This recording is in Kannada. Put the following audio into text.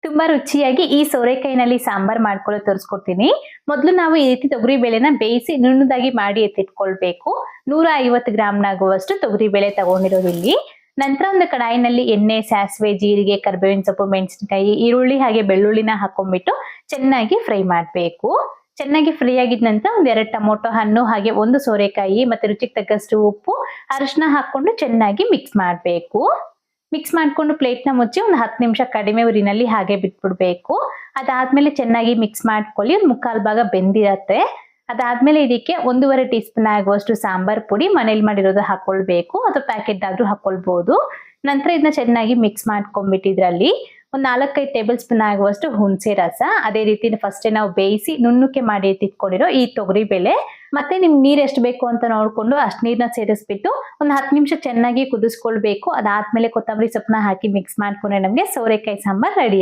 ತುಂಬಾ ರುಚಿಯಾಗಿ ಈ ಸೋರೆಕಾಯಿನಲ್ಲಿ ಸಾಂಬಾರ್ ಮಾಡ್ಕೊಳ್ಳೋ ತೋರಿಸ್ಕೊಡ್ತೀನಿ. ಮೊದಲು ನಾವು ಈ ರೀತಿ ತೊಗರಿ ಬೇಳೆನ ಬೇಯಿಸಿ ನುಣ್ಣದಾಗಿ ಮಾಡಿ ಎತ್ತಿಟ್ಕೊಳ್ಬೇಕು. 150 ಗ್ರಾಂನಾಗುವಷ್ಟು ತೊಗರಿ ಬೇಳೆ ತಗೊಂಡಿರೋದು ಇಲ್ಲಿ. ನಂತರ ಒಂದು ಕಡಾಯಿನಲ್ಲಿ ಎಣ್ಣೆ, ಸಾಸಿವೆ, ಜೀರಿಗೆ, ಕರಿಬೇವಿನ ಸೊಪ್ಪು, ಮೆಣಸಿನಕಾಯಿ, ಈರುಳ್ಳಿ ಹಾಗೆ ಬೆಳ್ಳುಳ್ಳಿನ ಹಾಕೊಂಡ್ಬಿಟ್ಟು ಚೆನ್ನಾಗಿ ಫ್ರೈ ಮಾಡಬೇಕು. ಚೆನ್ನಾಗಿ ಫ್ರೈ ಆಗಿದ ನಂತರ ಒಂದ್ 2 ಟೊಮೊಟೊ ಹಣ್ಣು ಹಾಗೆ 1 ಸೋರೆಕಾಯಿ ಮತ್ತೆ ರುಚಿಗೆ ತಕ್ಕಷ್ಟು ಉಪ್ಪು, ಅರಿಶಿನ ಹಾಕೊಂಡು ಚೆನ್ನಾಗಿ ಮಿಕ್ಸ್ ಮಾಡಬೇಕು. ಮಿಕ್ಸ್ ಮಾಡ್ಕೊಂಡು ಪ್ಲೇಟ್ನ ಮುಚ್ಚಿ ಒಂದು 10 ನಿಮಿಷ ಕಡಿಮೆ ಉರಿನಲ್ಲಿ ಹಾಗೆ ಬಿಟ್ಬಿಡ್ಬೇಕು. ಅದಾದ್ಮೇಲೆ ಚೆನ್ನಾಗಿ ಮಿಕ್ಸ್ ಮಾಡ್ಕೊಳ್ಳಿ. ಒಂದು 1/4 ಭಾಗ ಬೆಂದಿರತ್ತೆ. ಅದಾದ್ಮೇಲೆ ಇದಕ್ಕೆ 1.5 ಟೀ ಸ್ಪೂನ್ ಆಗುವಷ್ಟು ಸಾಂಬಾರ್ ಪುಡಿ ಮನೇಲಿ ಮಾಡಿರೋದು ಹಾಕೊಳ್ಬೇಕು, ಅಥವಾ ಪ್ಯಾಕೆಟ್ ಆದ್ರೂ ಹಾಕೊಳ್ಬಹುದು. ನಂತರ ಇದನ್ನ ಚೆನ್ನಾಗಿ ಮಿಕ್ಸ್ ಮಾಡ್ಕೊಂಡ್ಬಿಟ್ಟಿದ್ರಲ್ಲಿ ಒಂದು 4-5 ಟೇಬಲ್ ಸ್ಪೂನ್ ಆಗುವಷ್ಟು ಹುಣಸೆ ರಸ, ಅದೇ ರೀತಿ ಫಸ್ಟ್ ನಾವು ಬೇಯಿಸಿ ನುಣ್ಣಕ್ಕೆ ಮಾಡಿ ಎತ್ತಿಟ್ಕೊಂಡಿರೋ ಈ ತೊಗರಿ ಬೇಳೆ, ಮತ್ತೆ ನಿಮ್ಗೆ ನೀರ್ ಎಷ್ಟು ಬೇಕು ಅಂತ ನೋಡ್ಕೊಂಡು ಅಷ್ಟು ನೀರ್ನ ಸೇರಿಸ್ಬಿಟ್ಟು ಒಂದು 10 ನಿಮಿಷ ಚೆನ್ನಾಗಿ ಕುದಿಸ್ಕೊಳ್ಬೇಕು. ಅದಾದ್ಮೇಲೆ ಕೊತ್ತಂಬರಿ ಸೊಪ್ಪನ್ನ ಹಾಕಿ ಮಿಕ್ಸ್ ಮಾಡ್ಕೊಂಡ್ರೆ ನಮ್ಗೆ ಸೋರೆಕಾಯಿ ಸಾಂಬಾರ್ ರೆಡಿ.